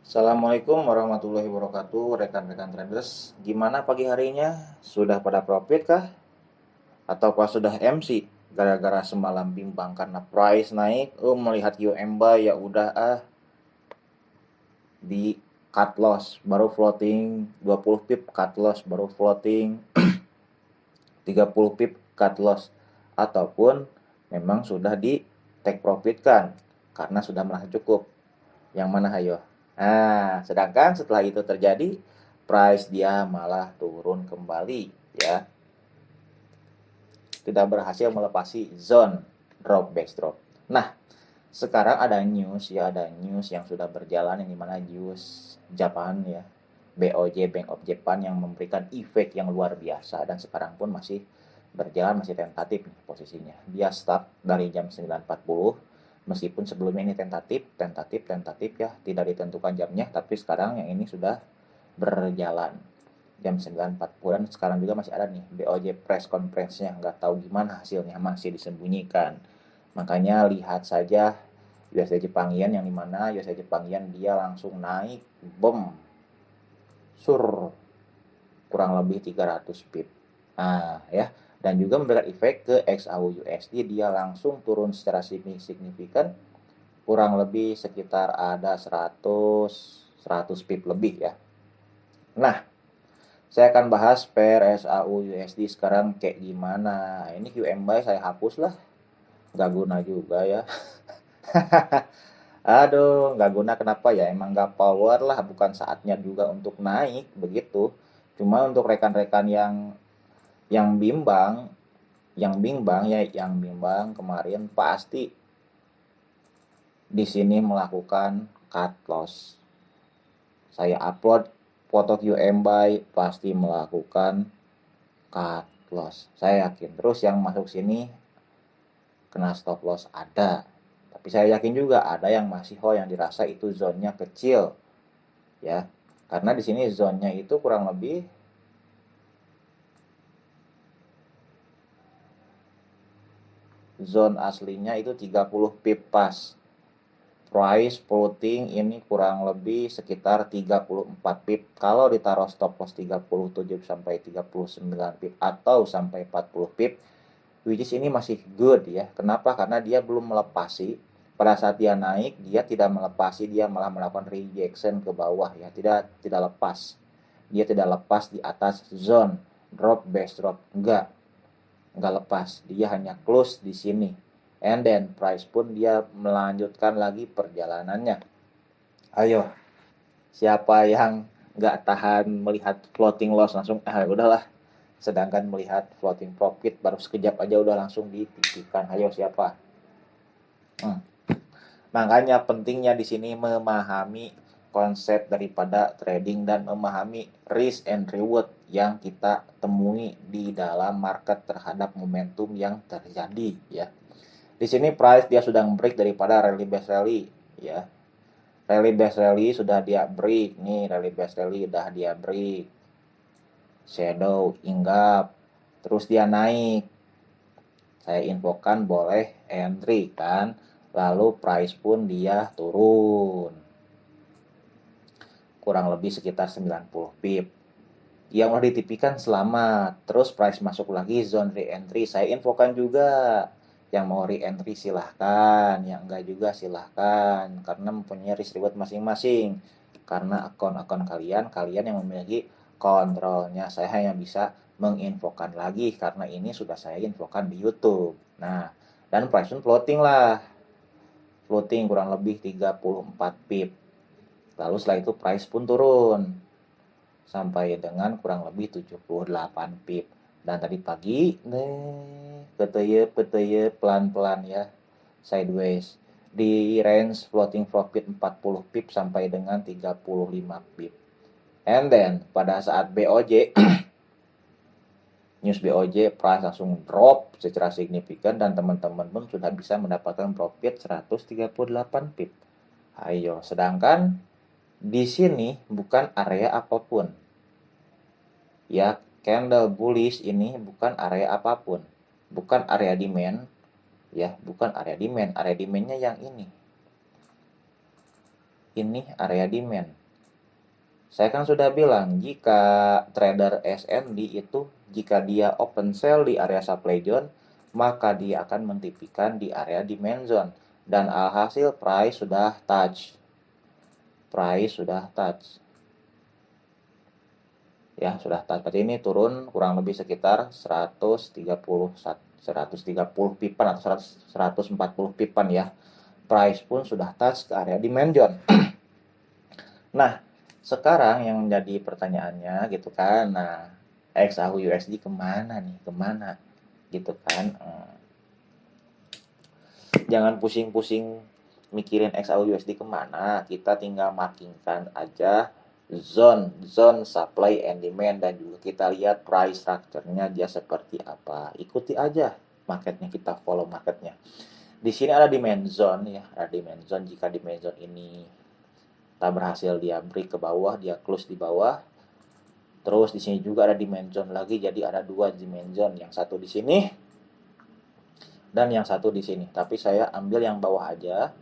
Assalamualaikum warahmatullahi wabarakatuh, rekan-rekan traders. Gimana pagi harinya? Sudah pada profit kah? Ataukah sudah MC? Gara-gara semalam bimbang karena price naik, melihat UM buy ya udah di cut loss, baru floating 20 pip cut loss, baru floating 30 pip cut loss. Ataupun memang sudah di take profit kan karena sudah merasa cukup. Yang mana hayo? Nah, sedangkan setelah itu terjadi, price dia malah turun kembali ya. Tidak berhasil melepasi zone drop backdrop. Nah, sekarang ada news yang sudah berjalan yang dimana news Japan ya. BOJ Bank of Japan yang memberikan efek yang luar biasa dan sekarang pun masih berjalan, masih tentatif nih posisinya. Dia start dari jam 9.40 meskipun sebelumnya ini tentatif ya, tidak ditentukan jamnya, tapi sekarang yang ini sudah berjalan jam 9.40 dan sekarang juga masih ada nih BOJ press conference-nya, nggak tahu gimana hasilnya, masih disembunyikan. Makanya lihat saja USD Jepangian yang dimana USD Jepangian dia langsung naik bom sur kurang lebih 300 pip. Nah, ya. Dan juga memberikan efek ke XAU USD, dia langsung turun secara signifikan kurang lebih sekitar ada 100 pip lebih ya. Nah, saya akan bahas pair SAU USD sekarang kayak gimana. Ini QM buy saya hapus lah, nggak guna juga ya. Aduh, nggak guna kenapa ya? Emang nggak power lah, bukan saatnya juga untuk naik begitu. Cuma untuk rekan-rekan yang bimbang, yang bimbang kemarin pasti di sini melakukan cut loss. Saya upload foto QM buy pasti melakukan cut loss. Saya yakin. Terus yang masuk sini kena stop loss ada. Tapi saya yakin juga ada yang masih hold yang dirasa itu zonnya kecil. Ya. Karena di sini zonnya itu kurang lebih zone aslinya itu 30 pip pas. Price floating ini kurang lebih sekitar 34 pip. Kalau ditaruh stop loss 37 sampai 39 pip atau sampai 40 pip, which is ini masih good ya. Kenapa? Karena dia belum melepasi. Pada saat dia naik, dia tidak melepasi, dia malah melakukan rejection ke bawah ya. Tidak lepas. Dia tidak lepas di atas zone drop base drop. Enggak lepas. Dia hanya close di sini. And then price pun dia melanjutkan lagi perjalanannya. Ayo, siapa yang nggak tahan melihat floating loss langsung udahlah. Sedangkan melihat floating profit baru sekejap aja udah langsung ditipikan. Ayo siapa? Makanya pentingnya di sini memahami konsep daripada trading dan memahami risk and reward yang kita temui di dalam market terhadap momentum yang terjadi ya. Di sini price dia sudah break daripada rally base rally ya. Rally base rally sudah dia break nih, rally base rally udah dia break. Shadow hinggap terus dia naik. Saya infokan boleh entry kan. Lalu price pun dia turun. Kurang lebih sekitar 90 pip. Yang mau ditipikan selamat. Terus price masuk lagi zone re-entry. Saya infokan juga. Yang mau re-entry silahkan. Yang enggak juga silahkan. Karena mempunyai risk reward masing-masing. Karena akun-akun kalian yang memiliki kontrolnya. Saya hanya bisa menginfokan lagi. Karena ini sudah saya infokan di YouTube. Nah, dan price pun floating lah. Floating kurang lebih 34 pip. Lalu setelah itu price pun turun sampai dengan kurang lebih 78 pip. Dan tadi pagi peteye pelan-pelan ya sideways di range floating profit 40 pip sampai dengan 35 pip. And then pada saat BOJ news BOJ price langsung drop secara signifikan dan teman-teman pun sudah bisa mendapatkan profit 138 pip. Ayo, sedangkan di sini bukan area apapun. Ya, candle bullish ini bukan area apapun. Bukan area demand. Ya, bukan area demand. Area demandnya yang ini. ini area demand. Saya kan sudah bilang, jika trader SND itu, jika dia open sell di area supply zone, maka dia akan mentipikan di area demand zone. Dan alhasil price sudah touch. Price sudah touch. Ya, sudah touch. Berarti ini turun kurang lebih sekitar 130 pipan atau 140 pipan ya. Price pun sudah touch ke area demand zone. Nah, sekarang yang menjadi pertanyaannya gitu kan, nah XAU USD kemana nih, kemana gitu kan. Jangan pusing-pusing mikirin XAU USD kemana, kita tinggal markingkan aja zone supply and demand, dan juga kita lihat price structure-nya dia seperti apa. Ikuti aja marketnya, kita follow marketnya. Di sini ada demand zone ya, ada demand zone. Jika demand zone ini tak berhasil, dia break ke bawah, dia close di bawah. Terus di sini juga ada demand zone lagi, jadi ada dua demand zone, yang satu di sini dan yang satu di sini. Tapi saya ambil yang bawah aja.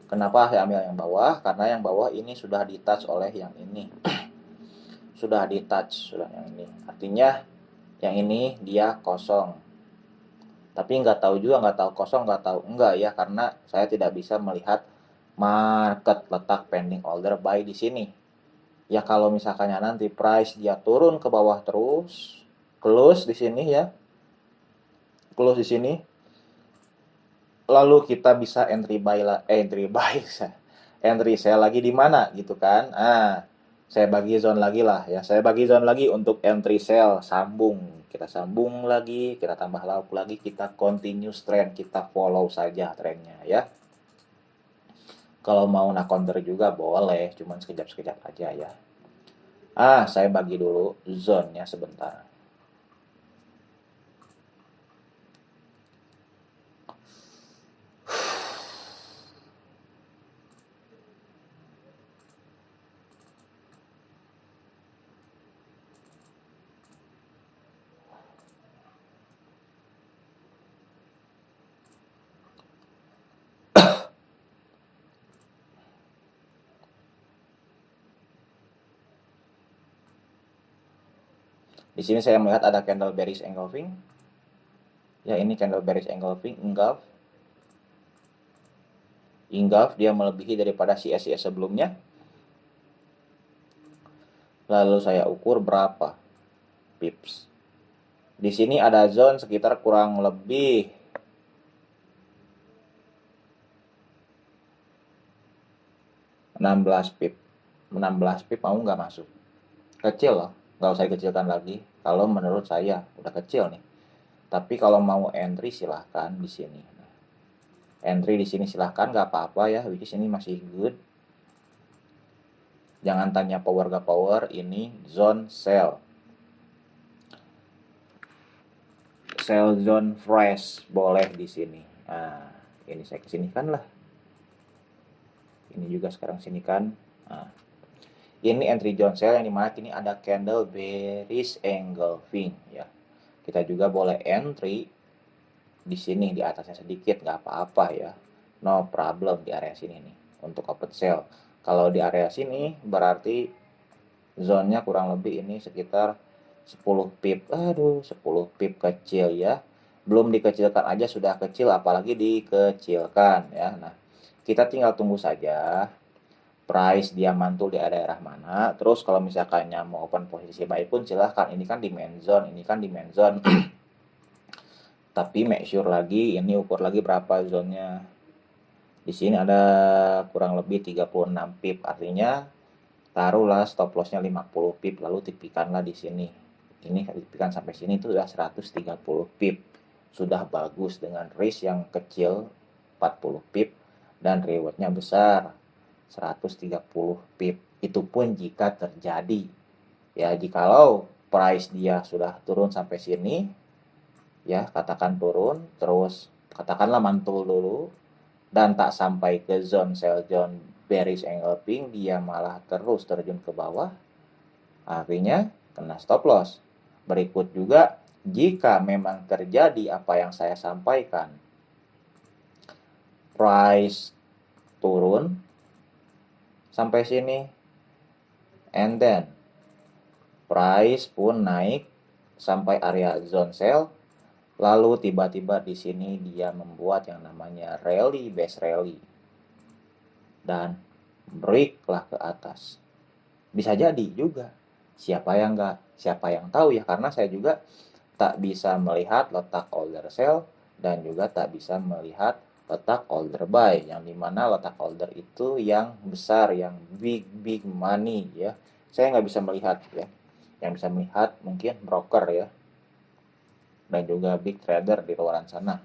Kenapa saya ambil yang bawah? Karena yang bawah ini sudah di touch oleh yang ini. Sudah di touch, sudah yang ini. Artinya yang ini dia kosong. Tapi nggak tahu juga, nggak tahu kosong, nggak tahu enggak ya, karena saya tidak bisa melihat market letak pending order buy di sini. Ya kalau misalkannya nanti price dia turun ke bawah terus, close di sini ya, close di sini, lalu kita bisa entry sell lagi di mana gitu kan. Saya bagi zone lagi lah ya, saya bagi zone lagi untuk entry sell, sambung, kita sambung lagi, kita tambah lauk lagi, kita continuous trend, kita follow saja trennya ya. Kalau mau counter juga boleh, cuman sekejap-sekejap aja ya. Saya bagi dulu zone-nya sebentar. Di sini saya melihat ada candle bearish engulfing. Ya, ini candle bearish engulfing, engulf dia melebihi daripada CSCS sebelumnya. Lalu saya ukur berapa pips. Di sini ada zone sekitar kurang lebih 16 pip. 16 pip mau nggak masuk? Kecil loh, nggak usah dikecilkan lagi. Kalau menurut saya udah kecil nih. Tapi kalau mau entry silahkan di sini. Entry di sini silahkan, nggak apa-apa ya. Which is ini masih good. Jangan tanya power gak power. Ini zone sell. Sell zone fresh boleh di sini. Nah, ini saya kesinikan lah. Ini juga sekarang sinikan. Nah, ini entry zone sell yang dimana ini ada candle bearish engulfing ya. Kita juga boleh entry di sini di atasnya sedikit, nggak apa-apa ya, no problem di area sini nih untuk open sell. Kalau di area sini berarti zone-nya kurang lebih ini sekitar 10 pip. 10 pip kecil ya. Belum dikecilkan aja sudah kecil, apalagi dikecilkan ya. Nah, kita tinggal tunggu saja price dia mantul di daerah mana. Terus kalau misalkannya mau open posisi buy pun silahkan. Ini kan demand zone, ini kan demand zone. Tapi make sure lagi, ini ukur lagi berapa zone-nya. Di sini ada kurang lebih 36 pip, artinya taruhlah stop loss-nya 50 pip, lalu tipikanlah di sini. Ini tipikan sampai sini itu sudah 130 pip. Sudah bagus dengan risk yang kecil 40 pip dan reward-nya besar 130 pip. Itu pun jika terjadi. Ya, jikalau price dia sudah turun sampai sini, ya katakan turun, terus katakanlah mantul dulu, dan tak sampai ke zone sell zone bearish engulfing, dia malah terus terjun ke bawah, artinya kena stop loss. Berikut juga, jika memang terjadi apa yang saya sampaikan, price turun, sampai sini, and then price pun naik sampai area zone sell, lalu tiba-tiba di sini dia membuat yang namanya rally, base rally, dan break lah ke atas. Bisa jadi juga, siapa yang tahu ya, karena saya juga tak bisa melihat letak order sell dan juga tak bisa melihat letak order buy, yang dimana letak order itu yang besar, yang big money ya. Saya nggak bisa melihat ya. Yang bisa melihat mungkin broker ya, dan juga big trader di luar sana.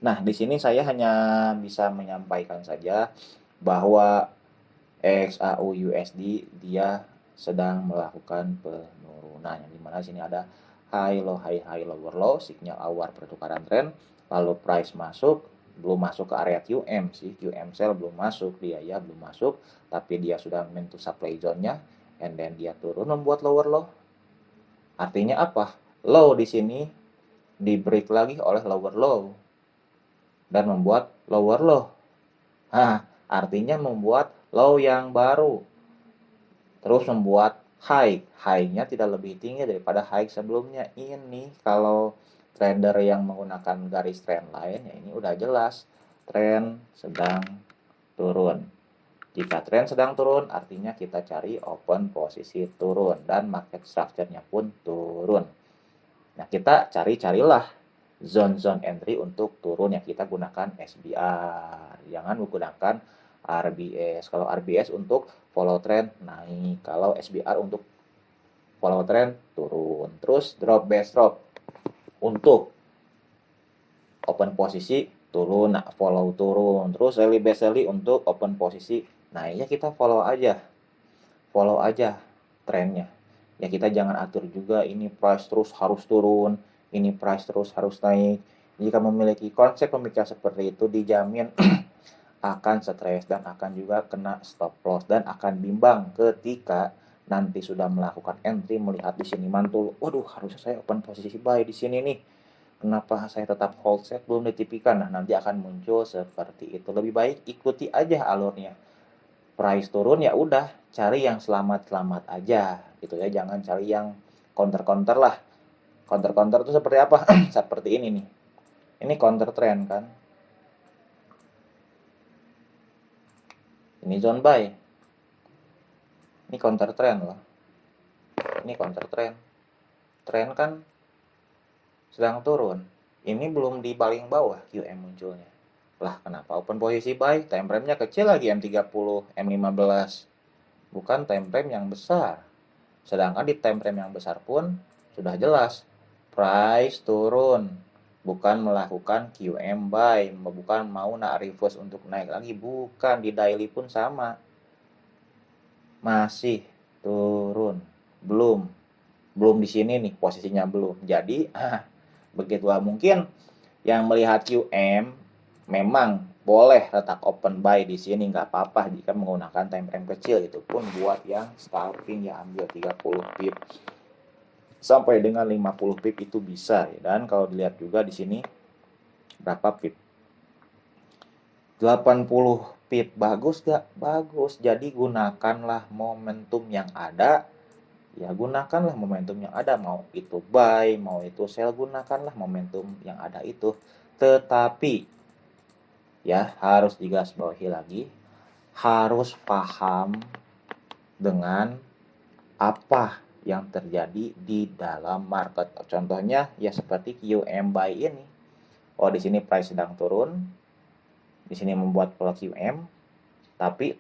Nah, di sini saya hanya bisa menyampaikan saja bahwa XAU USD dia sedang melakukan penurunan, yang dimana sini ada high lower low, signal awal pertukaran tren, lalu price masuk, belum masuk ke area QM sih, QM sell belum masuk dia ya, belum masuk, tapi dia sudah menyentuh supply zone-nya, and then dia turun membuat lower low. Artinya apa? Low di sini di break lagi oleh lower low dan membuat lower low. Nah, artinya membuat low yang baru. Terus membuat high. High-nya tidak lebih tinggi daripada high sebelumnya. Ini kalau trader yang menggunakan garis trend line, ya ini udah jelas tren sedang turun. Jika tren sedang turun, artinya kita cari open posisi turun dan market structure-nya pun turun. Nah, kita carilah zone-zone entry untuk turun, yang kita gunakan SBR. Jangan menggunakan RBS. Kalau RBS untuk follow trend naik, kalau SBR untuk follow trend turun. Terus drop base drop untuk open posisi turun, nah follow turun. Terus rally base rally untuk open posisi naiknya, kita follow aja trennya. Ya kita jangan atur juga ini price terus harus turun, ini price terus harus naik. Jika memiliki konsep pemikiran seperti itu, dijamin akan stres dan akan juga kena stop loss dan akan bimbang ketika nanti sudah melakukan entry, melihat di sini mantul, waduh harusnya saya open posisi buy di sini nih, kenapa saya tetap hold set belum ditipikan. Nah, nanti akan muncul seperti itu. Lebih baik ikuti aja alurnya. Price turun ya udah, cari yang selamat-selamat aja gitu ya, jangan cari yang counter-counter lah. Counter-counter itu seperti apa? Seperti ini nih. Ini counter trend kan. Ini zone buy. Ini counter trend loh. Ini counter trend. Trend kan sedang turun. Ini belum di paling bawah QM munculnya. Lah kenapa open posisi buy? Time frame-nya kecil lagi, M30, M15. Bukan time frame yang besar. Sedangkan di time frame yang besar pun sudah jelas price turun, bukan melakukan QM buy, bukan mau reverse untuk naik lagi, bukan. Di daily pun sama, masih turun, belum di sini nih posisinya, belum. Jadi begitulah. Mungkin yang melihat QM memang boleh letak open buy di sini, nggak apa-apa jika menggunakan time frame kecil. Itu pun buat yang scalping ya, ambil 30 pip sampai dengan 50 pip itu bisa ya. Dan kalau dilihat juga di sini berapa pip, 80 pip, bagus gak? Bagus. Jadi gunakanlah momentum yang ada. Ya gunakanlah momentum yang ada, mau itu buy, mau itu sell, gunakanlah momentum yang ada itu. Tetapi ya harus digarisbawahi lagi, harus paham dengan apa yang terjadi di dalam market. Contohnya ya seperti QM buy ini. Oh, di sini price sedang turun, di sini membuat pola QM, tapi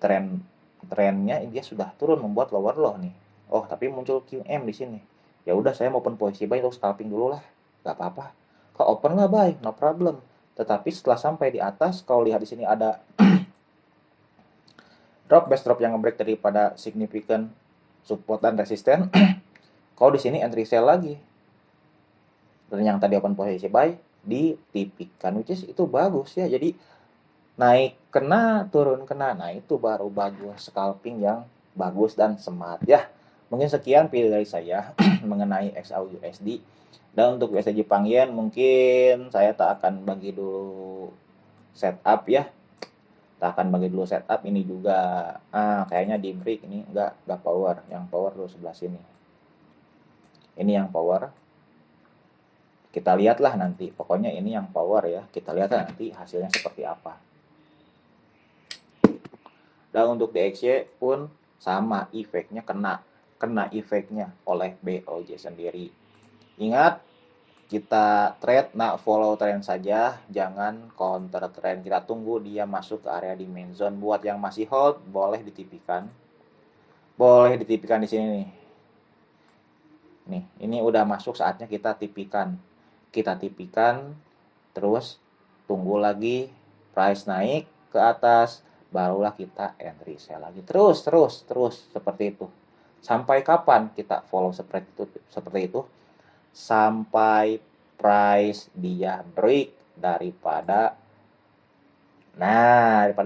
trennya dia sudah turun membuat lower low nih. Oh, tapi muncul QM di sini. Ya udah, saya mau open posisi buy, terus scalping dulu lah. Gak apa-apa. Kalau open lah buy, no problem. Tetapi setelah sampai di atas, kalau lihat di sini ada drop base drop yang nge-break daripada significant support dan resisten. Kalau di sini entry sell lagi. Dan yang tadi open posisi buy ditipikan, which is itu bagus ya. Jadi naik kena, turun kena. Nah, itu baru bagus, scalping yang bagus dan smart ya. Mungkin sekian video dari saya mengenai XAU USD. Dan untuk USD Jepang Yen mungkin saya tak akan bagi dulu setup ya. Kita akan bagi dulu setup ini juga. Kayaknya di break ini enggak power. Yang power dulu sebelah sini. Ini yang power. Kita lihatlah nanti. Pokoknya ini yang power ya. Kita lihat nanti hasilnya seperti apa. Dan untuk DXY pun sama, efeknya kena efeknya oleh BOJ sendiri. Ingat, kita trade, follow trend saja, jangan counter trend. Kita tunggu dia masuk ke area demand zone. Buat yang masih hold, boleh ditipikan. Boleh ditipikan di sini nih. Nih, ini udah masuk, saatnya kita tipikan. Kita tipikan, terus tunggu lagi price naik ke atas, barulah kita entry sell lagi. Terus seperti itu. Sampai kapan kita follow seperti itu? Sampai price dia break daripada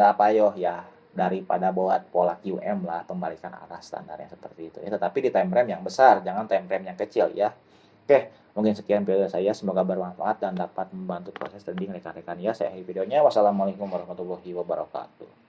apa yo ya, daripada buat pola QM lah, pembalikan arah standarnya seperti itu ya. Tetapi di time frame yang besar, jangan time frame yang kecil ya. Oke, mungkin sekian video saya, semoga bermanfaat dan dapat membantu proses trading rekan-rekan ya. Saya akhiri videonya. Wassalamualaikum warahmatullahi wabarakatuh.